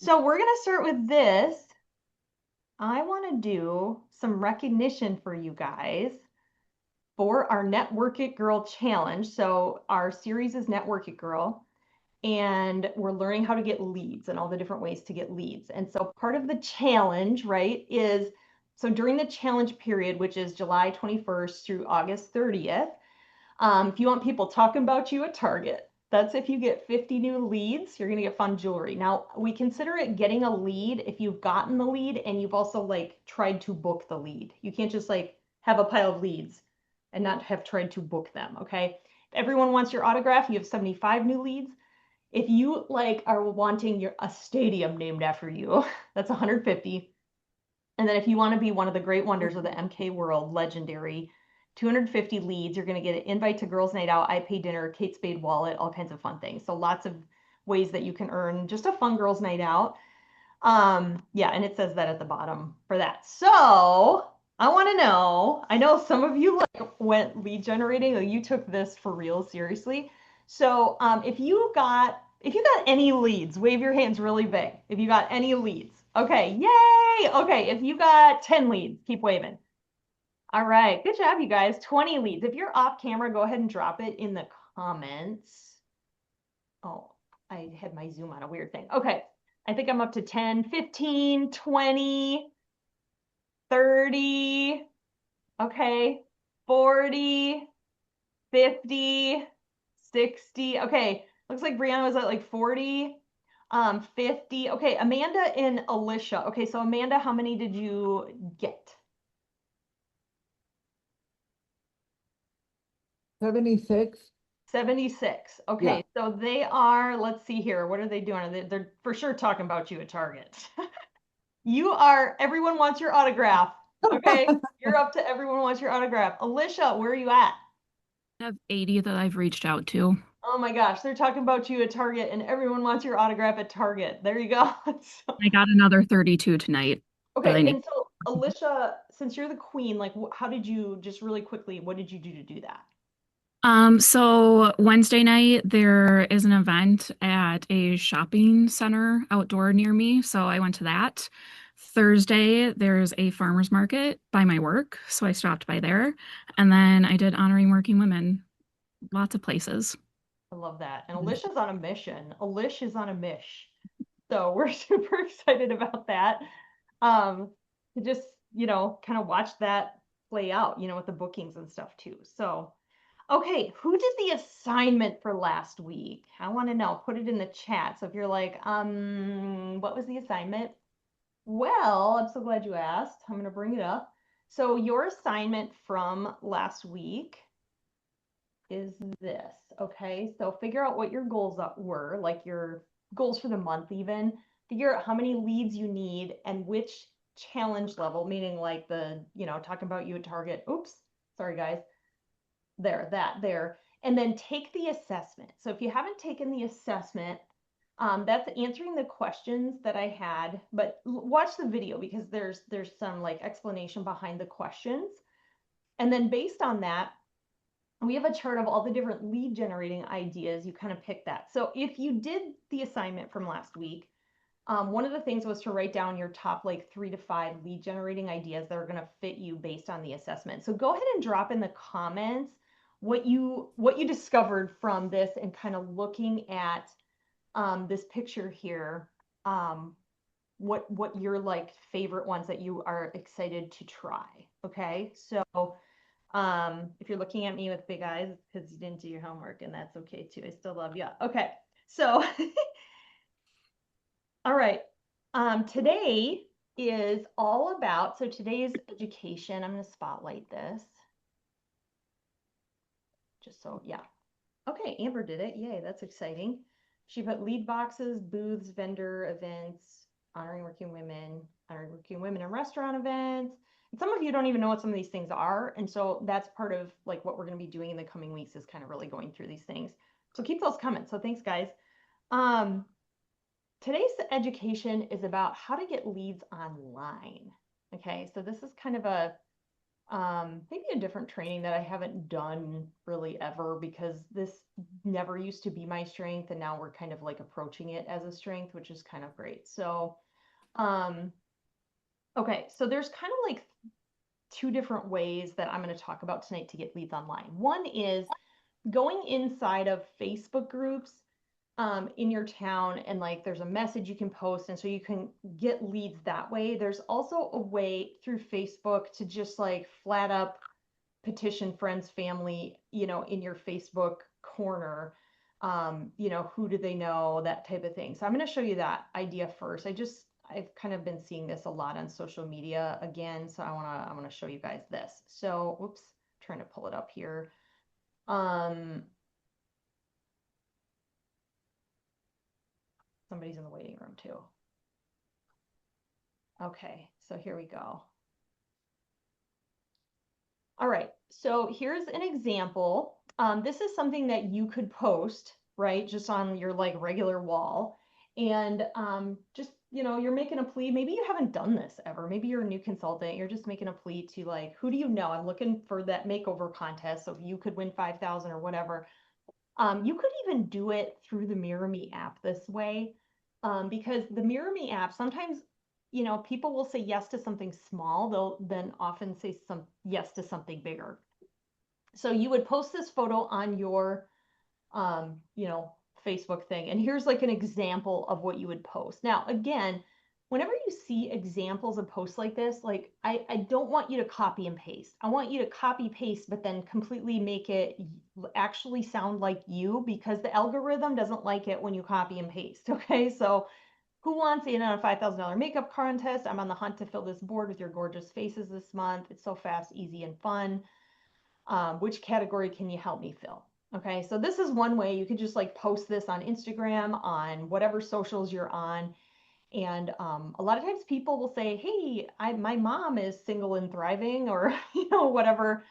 So we're going to start with this. I want to do some recognition for you guys for our Network It Girl challenge. So our series is Network It Girl, and we're learning how to get leads and all the different ways to get leads. And so part of the challenge, right, is so during the challenge period, which is July 21st through August 30th, if you want people talking about you at Target, that's if you get 50 new leads, you're going to get fun jewelry. Now, we consider it getting a lead if you've gotten the lead and you've also like tried to book the lead. You can't just like have a pile of leads and not have tried to book them, okay? If everyone wants your autograph, you have 75 new leads. If you like are wanting a stadium named after you, that's 150. And then if you want to be one of the great wonders of the MK world, legendary, 250 leads, you're going to get an invite to Girls Night Out, I Pay Dinner, Kate Spade wallet, all kinds of fun things. So lots of ways that you can earn just a fun Girls Night Out. Yeah, and it says that at the bottom for that. So I want to know, I know some of you like went lead generating, or you took this for real seriously. So if you got any leads, wave your hands really big. If you got any leads. Okay, yay! Okay, if you got 10 leads, keep waving. All right, good job, you guys. 20 leads. If you're off camera, go ahead and drop it in the comments. Oh, I had my Zoom on a weird thing. Okay, I think I'm up to 10, 15, 20, 30, okay, 40, 50, 60. Okay, looks like Brianna was at like 40, 50. Okay, Amanda and Alicia. Okay, so Amanda, how many did you get? 76. 76. Yeah. Okay, so they are, let's see here. What are they doing? They're for sure talking about you at Target. Everyone wants your autograph. Okay, you're up to everyone wants your autograph. Alicia, where are you at? I have 80 that I've reached out to. Oh my gosh, they're talking about you at Target and everyone wants your autograph at Target. There you go. So- I got another 32 tonight that I okay, need. and so Alicia, since you're the queen, like how did you, just really quickly, what did you do to do that? So Wednesday night there is an event at a shopping center outdoor near me, so I went to that. Thursday there's a farmers market by my work, so I stopped by there, and then I did honoring working women, lots of places. I love that. And Alicia's on a mission. Alicia is on a mish. So we're super excited about that. To just, kind of watch that play out, with the bookings and stuff too. So, okay, who did the assignment for last week? I want to know. Put it in the chat. So if you're like, what was the assignment? Well, I'm so glad you asked. I'm going to bring it up. So your assignment from last week is this, okay? So figure out what your goals were, like your goals for the month even. Figure out how many leads you need and which challenge level, meaning like the, talking about you at Target. Oops, sorry guys. There. And then take the assessment. So if you haven't taken the assessment, that's answering the questions that I had, but watch the video because there's some like explanation behind the questions. And then based on that, we have a chart of all the different lead generating ideas. You kind of pick that. So if you did the assignment from last week, one of the things was to write down your top like 3 to 5 lead generating ideas that are going to fit you based on the assessment. So go ahead and drop in the comments what you discovered from this and kind of looking at this picture here. What your like favorite ones that you are excited to try. Okay, so if you're looking at me with big eyes, it's because you didn't do your homework, and that's okay too. I still love you. Okay, so all right. Today is all about, so today's education. I'm going to spotlight this. Just so, yeah. Okay, Amber did it. Yay, that's exciting. She put lead boxes, booths, vendor events, honoring working women in restaurant events. And some of you don't even know what some of these things are. And so that's part of like what we're going to be doing in the coming weeks is kind of really going through these things. So keep those coming. So thanks, guys. Today's education is about how to get leads online. Okay, so this is kind of a maybe a different training that I haven't done really ever because this never used to be my strength, and now we're kind of like approaching it as a strength, which is kind of great. So, um, okay, so there's kind of like two different ways that I'm going to talk about tonight to get leads online. One is going inside of Facebook groups in your town, and like there's a message you can post, and so you can get leads that way. There's also a way through Facebook to just like flat up petition friends, family, in your Facebook corner. Who do they know, that type of thing. So I'm going to show you that idea first. I've kind of been seeing this a lot on social media again, so I want to show you guys this. So, whoops, trying to pull it up here. Somebody's in the waiting room too. Okay, so here we go. All right, so here's an example. This is something that you could post, right, just on your like regular wall. And just, you're making a plea. Maybe you haven't done this ever. Maybe you're a new consultant. You're just making a plea to like, who do you know? I'm looking for that makeover contest. So you could win 5,000 or whatever. You could even do it through the Mirror Me app this way, because the Mirror Me app, sometimes, people will say yes to something small. They'll then often say yes to something bigger. So you would post this photo on your, um, you know, Facebook thing. And here's like an example of what you would post. Now, again, whenever you see examples of posts like this, like I don't want you to copy and paste. I want you to copy paste, but then completely make it actually sound like you, because the algorithm doesn't like it when you copy and paste. Okay. So who wants in on a $5,000 makeup contest? I'm on the hunt to fill this board with your gorgeous faces this month. It's so fast, easy, and fun. Which category can you help me fill? Okay, so this is one way you could just like post this on Instagram, on whatever socials you're on. And a lot of times people will say, hey, my mom is single and thriving, or, whatever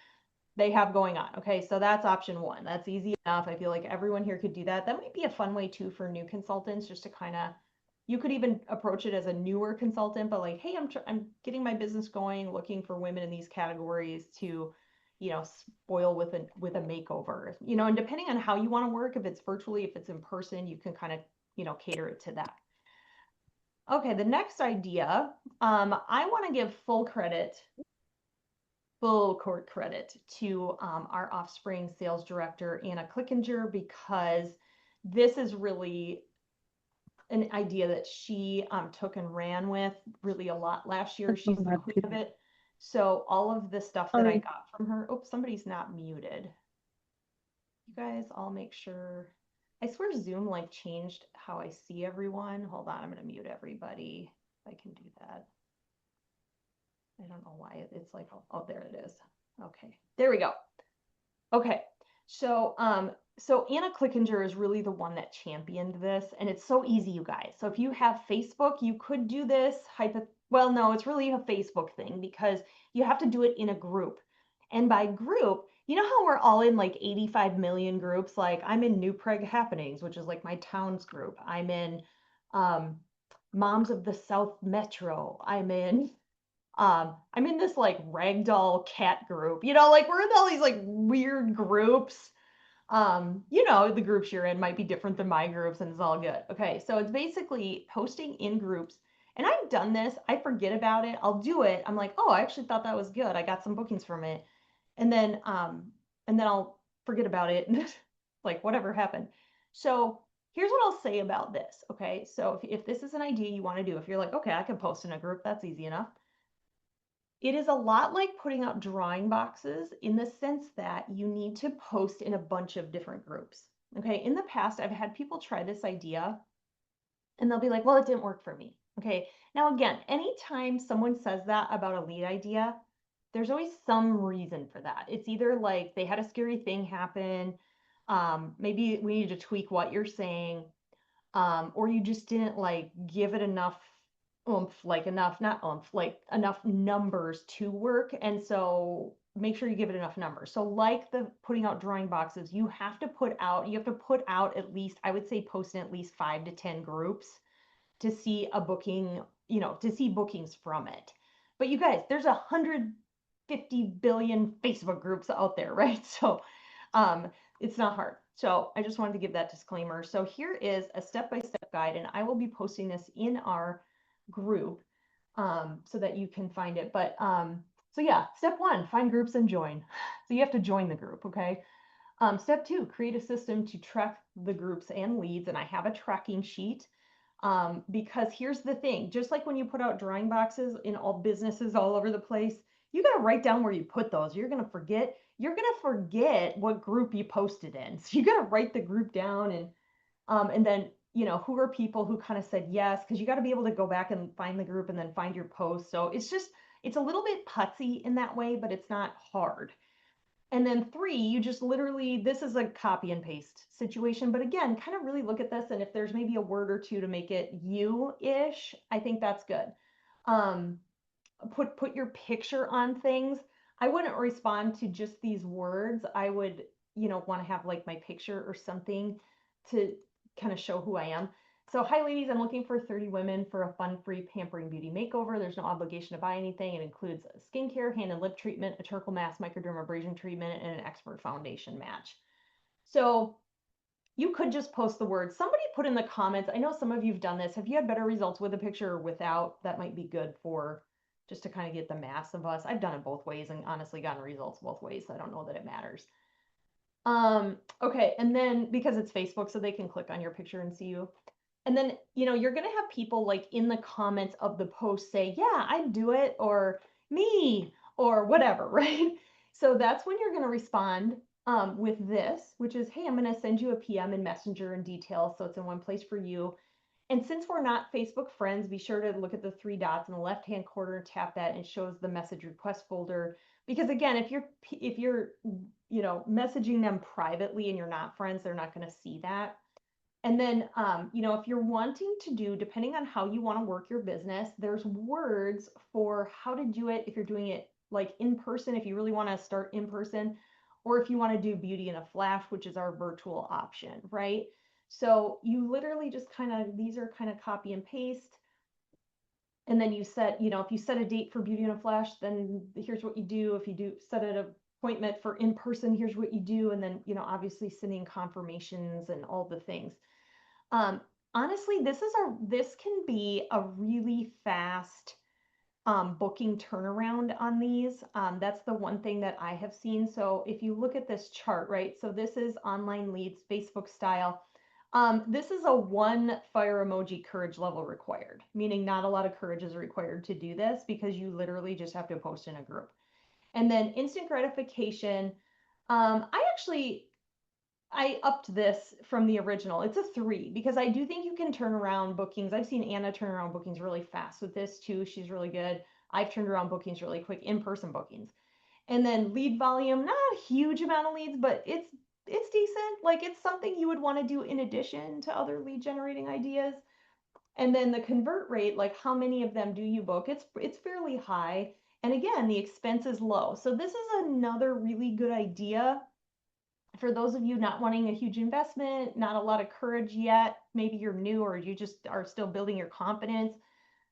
they have going on. Okay, so that's option one. That's easy enough. I feel like everyone here could do that. That might be a fun way too for new consultants, just to kind of, you could even approach it as a newer consultant, but like, hey, I'm getting my business going, looking for women in these categories to, spoil with a makeover. And depending on how you want to work, if it's virtually, if it's in person, you can kind of, cater it to that. Okay, the next idea, I want to give full court credit to our Offspring sales director, Anna Clickinger, because this is really an idea that she took and ran with really a lot last year. She's the queen of it. So all of the stuff that I got from her, oh, somebody's not muted. You guys all make sure. I swear Zoom like changed how I see everyone. Hold on, I'm going to mute everybody if I can do that. I don't know why it's like, oh, there it is. Okay, there we go. Okay, so Anna Clickinger is really the one that championed this, and it's so easy, you guys. So if you have Facebook, you could do this. Well, no, it's really a Facebook thing, because you have to do it in a group. And by group, you know how we're all in like 85 million groups? Like I'm in New Prague Happenings, which is like my town's group. I'm in um, Moms of the South Metro. I'm in this like ragdoll cat group, like we're in all these like weird groups. The groups you're in might be different than my groups, and it's all good. Okay, so it's basically posting in groups. And I've done this, I forget about it. I'll do it. I'm like, oh, I actually thought that was good. I got some bookings from it. And then I'll forget about it. Like whatever happened. So here's what I'll say about this. Okay. So if this is an idea you want to do, if you're like, okay, I can post in a group, that's easy enough. It is a lot like putting out drawing boxes, in the sense that you need to post in a bunch of different groups. Okay, in the past, I've had people try this idea and they'll be like, well, it didn't work for me. Okay, now again, anytime someone says that about a lead idea, there's always some reason for that. It's either like they had a scary thing happen, maybe we need to tweak what you're saying, or you just didn't like give it enough oomph, like enough, not oomph, like enough numbers to work. And so make sure you give it enough numbers. So like the putting out drawing boxes, you have to put out at least, I would say post in at least 5 to 10 groups to see a booking, to see bookings from it. But you guys, there's 50 billion Facebook groups out there, right? So um, it's not hard. So I just wanted to give that disclaimer. So here is a step-by-step guide, and I will be posting this in our group so that you can find it. But so yeah, step one, find groups and join. So you have to join the group, okay? Step two, create a system to track the groups and leads, and I have a tracking sheet. Because here's the thing, just like when you put out drawing boxes in all businesses all over the place, you got to write down where you put those. You're going to forget what group you posted in. So you got to write the group down and then, you know, who are people who kind of said yes, because you got to be able to go back and find the group and then find your post. So it's a little bit putsy in that way, but it's not hard. And then three, you just literally, this is a copy and paste situation. But again, kind of really look at this. And if there's maybe a word or two to make it you-ish, I think that's good. Um, put your picture on things. I wouldn't respond to just these words. I would, you know, want to have like my picture or something to kind of show who I am. So, hi ladies, I'm looking for 30 women for a fun, free pampering beauty makeover. There's no obligation to buy anything. It includes skincare, hand and lip treatment, a charcoal mask, microdermabrasion treatment, and an expert foundation match. So you could just post the words. Somebody put in the comments, I know some of you've done this. Have you had better results with a picture or without? That might be good for just to kind of get the mass of us. I've done it both ways and honestly gotten results both ways. So I don't know that it matters. Okay, and then because it's Facebook, so they can click on your picture and see you. And then, you know, you're gonna have people like in the comments of the post say, yeah, I'd do it, or me, or whatever, right? So that's when you're gonna respond with this, which is, hey, I'm gonna send you a PM in Messenger and details, so it's in one place for you. And since we're not Facebook friends, be sure to look at the three dots in the left-hand corner, tap that, and it shows the message request folder. Because again, if you're you know messaging them privately and you're not friends, they're not going to see that. And then you know, if you're wanting to do, depending on how you want to work your business, there's words for how to do it if you're doing it like in person, if you really want to start in person, or if you want to do beauty in a flash, which is our virtual option, right? So you literally just kind of, these are kind of copy and paste. And then you set, you know, if you set a date for beauty in a flash, then here's what you do. If you do set an appointment for in person, here's what you do. And then, you know, obviously sending confirmations and all the things. Um, Honestly, this can be a really fast booking turnaround on these. That's the one thing that I have seen. So if you look at this chart, right? So this is online leads, Facebook style. This is a one fire emoji courage level required, meaning not a lot of courage is required to do this because you literally just have to post in a group. And then instant gratification. I upped this from the original. It's a 3 because I do think you can turn around bookings. I've seen Anna turn around bookings really fast with this too. She's really good. I've turned around bookings really quick, in-person bookings. And then lead volume, not a huge amount of leads, but it's decent. Like it's something you would want to do in addition to other lead generating ideas. And then the convert rate, like how many of them do you book? It's fairly high. And again, the expense is low. So this is another really good idea for those of you not wanting a huge investment, not a lot of courage yet, maybe you're new or you just are still building your confidence,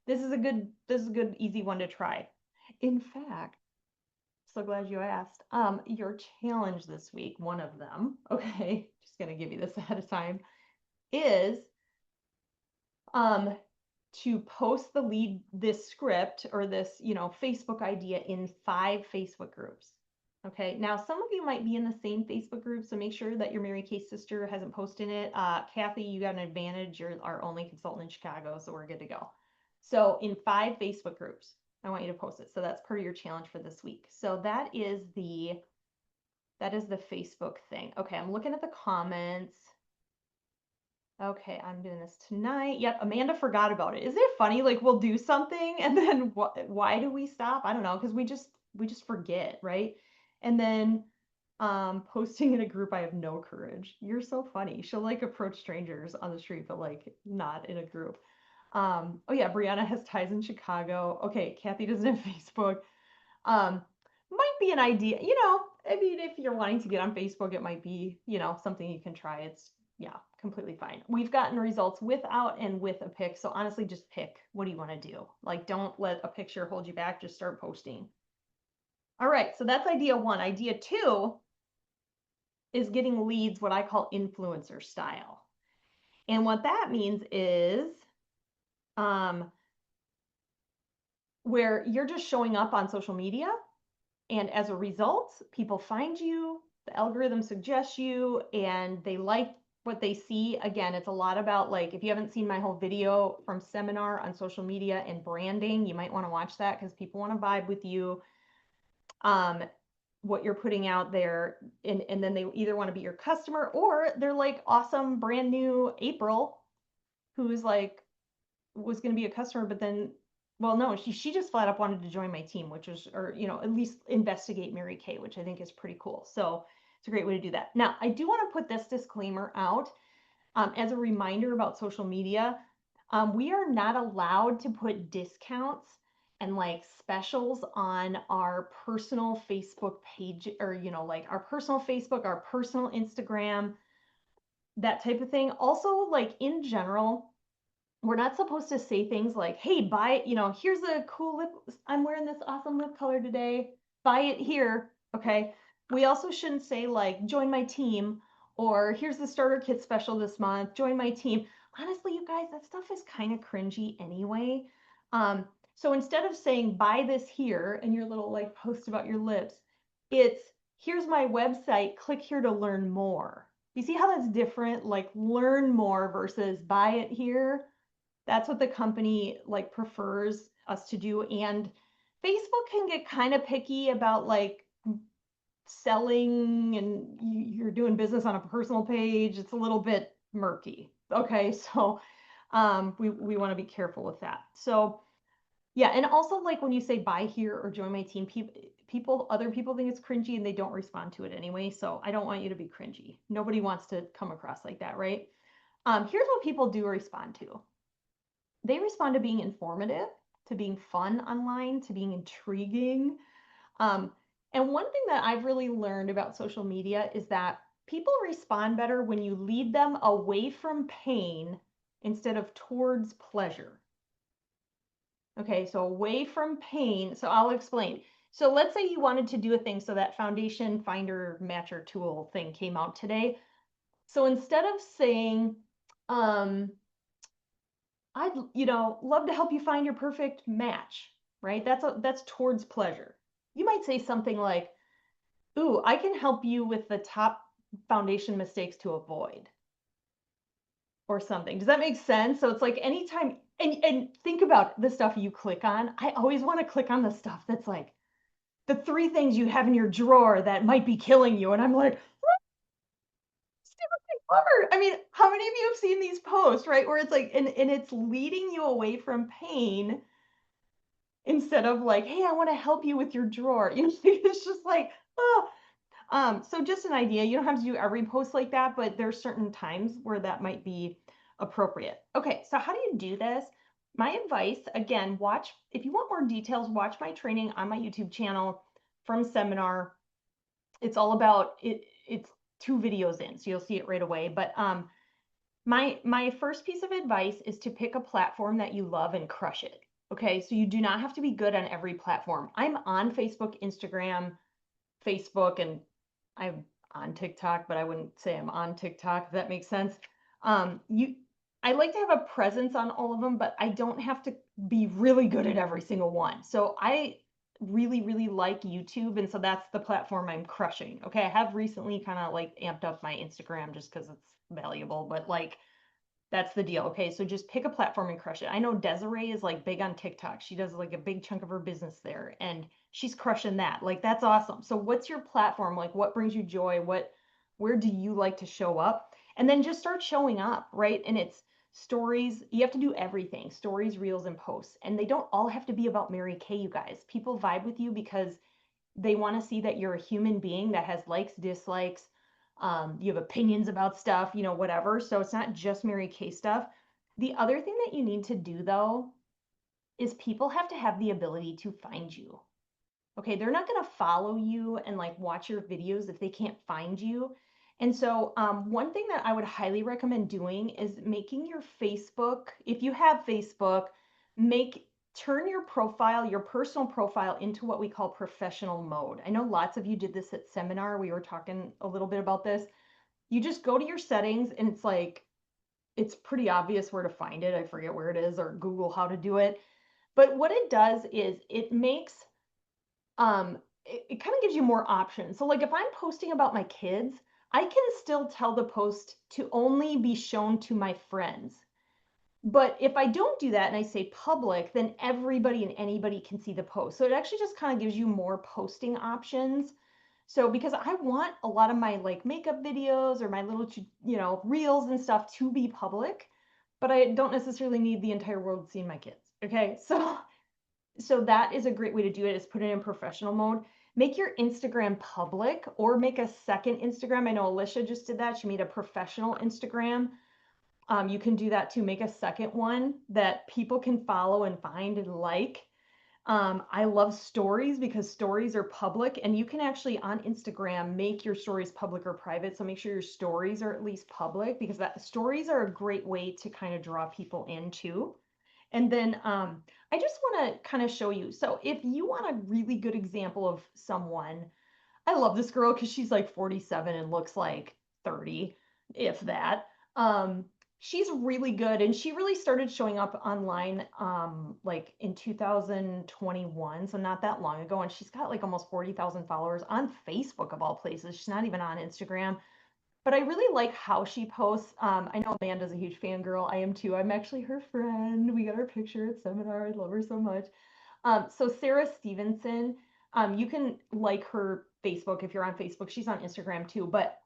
this is a good easy one to try. In fact, so glad you asked. Your challenge this week, one of them, okay, just gonna give you this ahead of time, is um to post this script or this, you know, Facebook idea in 5 Facebook groups. Okay, now some of you might be in the same Facebook group, so make sure that your Mary Kay sister hasn't posted it. Kathy, you got an advantage. You're our only consultant in Chicago, so we're good to go. So in 5 Facebook groups, I want you to post it. So that's part of your challenge for this week. So that is the Facebook thing. Okay, I'm looking at the comments. Okay, I'm doing this tonight. Yep, Amanda forgot about it. Isn't it funny? Like we'll do something and then why do we stop? I don't know, because we just forget, right? And then posting in a group, I have no courage. You're so funny. She'll like approach strangers on the street, but like not in a group. Oh yeah, Brianna has ties in Chicago. Okay, Kathy doesn't have Facebook. Um, might be an idea, you know, I mean, if you're wanting to get on Facebook, it might be, you know, something you can try. It's, yeah, completely fine. We've gotten results without and with a pic. So honestly, just pick. What do you want to do? Like, don't let a picture hold you back. Just start posting. All right, so that's idea one. Idea two is getting leads, what I call influencer style. And what that means is um, where you're just showing up on social media, and as a result, people find you, the algorithm suggests you, and they like what they see. Again, it's a lot about, like, if you haven't seen my whole video from seminar on social media and branding, you might want to watch that because people want to vibe with you. Um, what you're putting out there, and then they either want to be your customer or they're like awesome brand new April who's like was going to be a customer, but then, well, no, she just flat up wanted to join my team, which was, or, at least investigate Mary Kay, which I think is pretty cool. So it's a great way to do that. Now, I do want to put this disclaimer out as a reminder about social media. We are not allowed to put discounts and like specials on our personal Facebook page, or, like our personal Facebook, our personal Instagram, that type of thing. Also, like in general, we're not supposed to say things like, hey, buy it, here's a cool lip, I'm wearing this awesome lip color today, buy it here. Okay. We also shouldn't say like, join my team, or here's the starter kit special this month, join my team. Honestly, you guys, that stuff is kind of cringy anyway. So instead of saying buy this here and your little like post about your lips, it's here's my website, click here to learn more. You see how that's different? Like learn more versus buy it here. That's what the company like prefers us to do. And Facebook can get kind of picky about like selling, and you're doing business on a personal page. It's a little bit murky. Okay, so we want to be careful with that. So yeah, and also like when you say buy here or join my team, other people think it's cringy and they don't respond to it anyway. So I don't want you to be cringy. Nobody wants to come across like that, right? Here's what people do respond to. They respond to being informative, to being fun online, to being intriguing. Um, and one thing that I've really learned about social media is that people respond better when you lead them away from pain instead of towards pleasure. Okay, so away from pain. So I'll explain. So let's say you wanted to do a thing, so that foundation finder matcher tool thing came out today. So instead of saying, um, I'd, love to help you find your perfect match, right? That's towards pleasure. You might say something like, "Ooh, I can help you with the top foundation mistakes to avoid," or something. Does that make sense? So it's like anytime, and think about the stuff you click on. I always want to click on the stuff that's like the three things you have in your drawer that might be killing you, and I'm like, I mean, how many of you have seen these posts, right? Where it's like, and it's leading you away from pain instead of like, hey, I want to help you with your drawer. It's just like, oh. So just an idea. You don't have to do every post like that, but there's certain times where that might be appropriate. Okay, so how do you do this? My advice, again, watch, if you want more details, watch my training on my YouTube channel from seminar. It's all about it. It's 2 videos in, so you'll see it right away. But my first piece of advice is to pick a platform that you love and crush it. Okay, so you do not have to be good on every platform. I'm on Facebook, Instagram, Facebook, and I'm on TikTok, but I wouldn't say I'm on TikTok, if that makes sense. You I like to have a presence on all of them, but I don't have to be really good at every single one. So I really, really like YouTube, and so that's the platform I'm crushing. Okay, I have recently kind of like amped up my Instagram just because it's valuable, but like that's the deal. Okay, so just pick a platform and crush it. I know Desiree is like big on TikTok. She does like a big chunk of her business there, and she's crushing that. Like that's awesome. So what's your platform? Like what brings you joy? Where do you like to show up? And then just start showing up, right? And it's stories. You have to do everything. Stories, reels, and posts. And they don't all have to be about Mary Kay, you guys. People vibe with you because they want to see that you're a human being that has likes, dislikes, you have opinions about stuff, whatever. So it's not just Mary Kay stuff. The other thing that you need to do though is people have to have the ability to find you. Okay, they're not going to follow you and like watch your videos if they can't find you. And so, one thing that I would highly recommend doing is making your Facebook, if you have Facebook, make turn your profile, your personal profile, into what we call professional mode. I know lots of you did this at seminar. We were talking a little bit about this. You just go to your settings and it's like, it's pretty obvious where to find it. I forget where it is, or Google how to do it. But what it does is it makes, it kind of gives you more options. So like if I'm posting about my kids, I can still tell the post to only be shown to my friends. But if I don't do that and I say public, then everybody and anybody can see the post. So it actually just kind of gives you more posting options. So because I want a lot of my like makeup videos or my little, reels and stuff to be public, but I don't necessarily need the entire world seeing my kids. Okay. So that is a great way to do it, is put it in professional mode. Make your Instagram public or make a second Instagram. I know Alicia just did that. She made a professional Instagram. You can do that too. Make a second one that people can follow and find and like. I love stories because stories are public, and you can actually on Instagram make your stories public or private. So make sure your stories are at least public, because that stories are a great way to kind of draw people in too. And then I just want to kind of show you. So if you want a really good example of someone, I love this girl because she's like 47 and looks like 30, if that. Um, she's really good, and she really started showing up online like in 2021, so not that long ago. And she's got like almost 40,000 followers on Facebook of all places. She's not even on Instagram. But I really like how she posts. I know Amanda's a huge fangirl. I am too. I'm actually her friend. We got our picture at seminar. I love her so much. So Sarah Stevenson, you can like her Facebook if you're on Facebook. She's on Instagram too. But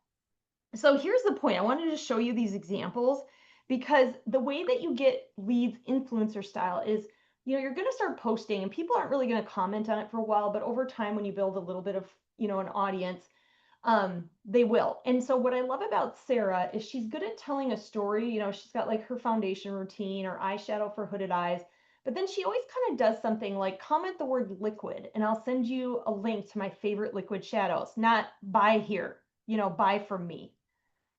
so here's the point. I wanted to show you these examples because the way that you get leads influencer style is, you're going to start posting and people aren't really going to comment on it for a while, but over time, when you build a little bit of, an audience, they will. And so what I love about Sarah is she's good at telling a story. She's got like her foundation routine or eyeshadow for hooded eyes. But then she always kind of does something like comment the word liquid, and I'll send you a link to my favorite liquid shadows. Not buy here, buy from me.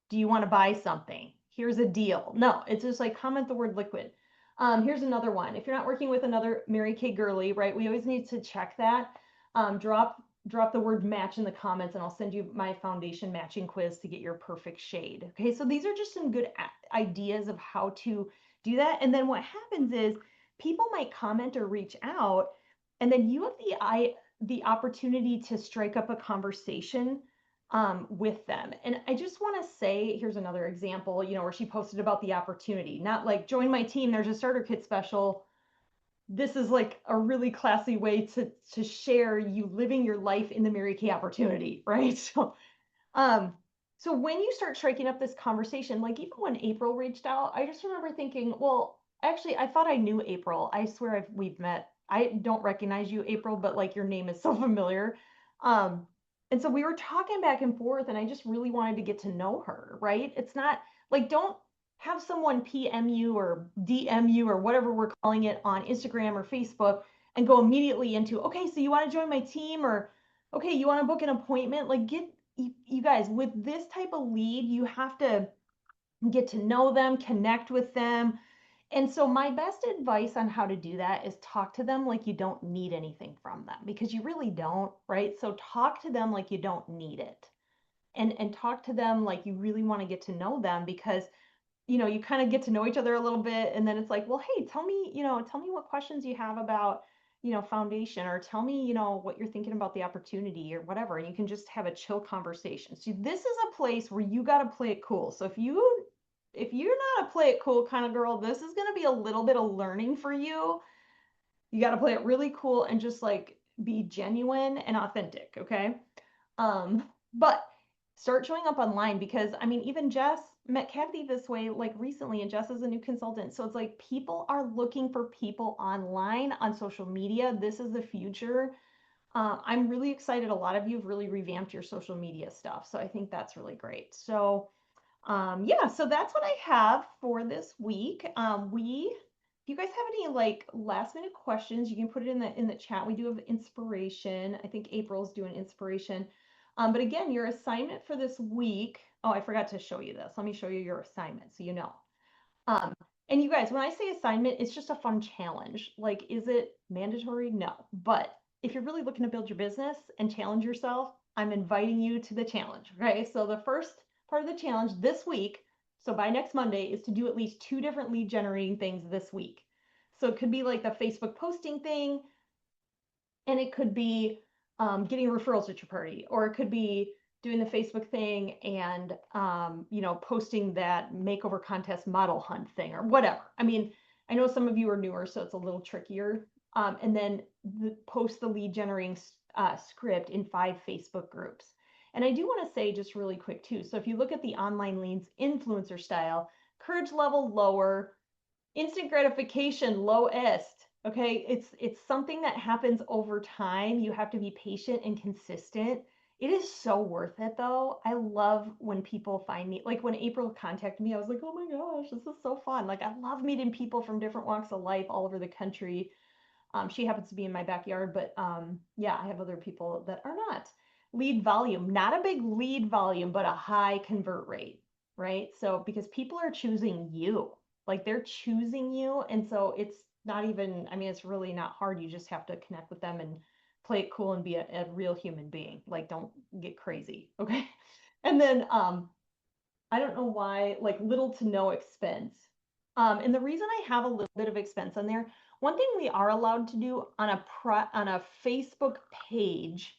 Do you want to buy something? Here's a deal. No, it's just like comment the word liquid. Here's another one. If you're not working with another Mary Kay girly, right? We always need to check that. Drop the word match in the comments, and I'll send you my foundation matching quiz to get your perfect shade. Okay, so these are just some good ideas of how to do that. And then what happens is people might comment or reach out, and then you have the opportunity to strike up a conversation with them. And I just want to say, here's another example, where she posted about the opportunity, not like join my team, there's a starter kit special. This is like a really classy way to share you living your life in the Mary Kay opportunity, right? Um, so when you start striking up this conversation, like even when April reached out, I just remember thinking, well, actually, I thought I knew April. I swear we've met. I don't recognize you, April, but like your name is so familiar. Um, and so we were talking back and forth, and I just really wanted to get to know her, right? It's not like, don't have someone PM you or DM you or whatever we're calling it on Instagram or Facebook and go immediately into, okay, so you want to join my team, or okay, you want to book an appointment? Like, you guys, with this type of lead, you have to get to know them, connect with them. And so my best advice on how to do that is talk to them like you don't need anything from them, because you really don't, right? So talk to them like you don't need it. And talk to them like you really want to get to know them, because you kind of get to know each other a little bit, and then it's like, well, hey, tell me what questions you have about, foundation, or tell me, what you're thinking about the opportunity or whatever. And you can just have a chill conversation. So this is a place where you got to play it cool. So if you're not a play it cool kind of girl, this is going to be a little bit of learning for you. You got to play it really cool and just like be genuine and authentic. Okay. But start showing up online, because I mean, even Jess met Kathy this way like recently, and Jess is a new consultant. So it's like people are looking for people online on social media. This is the future. I'm really excited. A lot of you have really revamped your social media stuff. So I think that's really great. So yeah, so that's what I have for this week. If you guys have any like last minute questions, you can put it in the chat. We do have inspiration. I think April's doing inspiration. But again, your assignment for this week. Oh, I forgot to show you this. Let me show you your assignment so you know. Um, And you guys, when I say assignment, it's just a fun challenge. Like, is it mandatory? No. But if you're really looking to build your business and challenge yourself, I'm inviting you to the challenge. Okay. So the first part of the challenge this week, so by next Monday, is to do at least 2 different lead generating things this week. So it could be like the Facebook posting thing, and it could be getting referrals at your party, or it could be doing the Facebook thing and posting that makeover contest model hunt thing or whatever. I mean, I know some of you are newer, so it's a little trickier. And then post the lead generating script in 5 Facebook groups. And I do want to say just really quick too. So if you look at the online leads influencer style, courage level lower, instant gratification lowest. Okay, it's something that happens over time. You have to be patient and consistent. It is so worth it though. I love when people find me, like when April contacted me, I was like, oh my gosh, this is so fun. Like I love meeting people from different walks of life all over the country. She happens to be in my backyard, but yeah, I have other people that are not. Lead volume, not a big lead volume, but a high convert rate, right? So because people are choosing you, like they're choosing you. And so it's not even, I mean, it's really not hard. You just have to connect with them and play it cool and be a real human being. Like don't get crazy. Okay. And then I don't know why, like little to no expense. And the reason I have a little bit of expense on there, one thing we are allowed to do on a Facebook page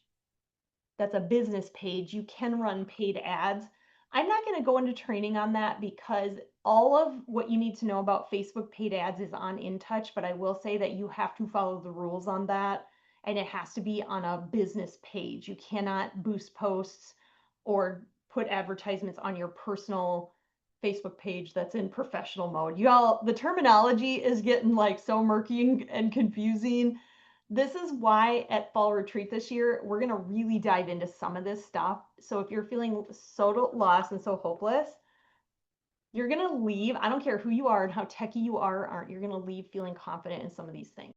that's a business page, you can run paid ads. I'm not going to go into training on that because all of what you need to know about Facebook paid ads is on InTouch, but I will say that you have to follow the rules on that and it has to be on a business page. You cannot boost posts or put advertisements on your personal Facebook page that's in professional mode. Y'all, the terminology is getting like so murky and confusing. This is why at fall retreat this year, we're going to really dive into some of this stuff. So if you're feeling so lost and so hopeless, you're going to leave. I don't care who you are and how techy you are or aren't, you're going to leave feeling confident in some of these things.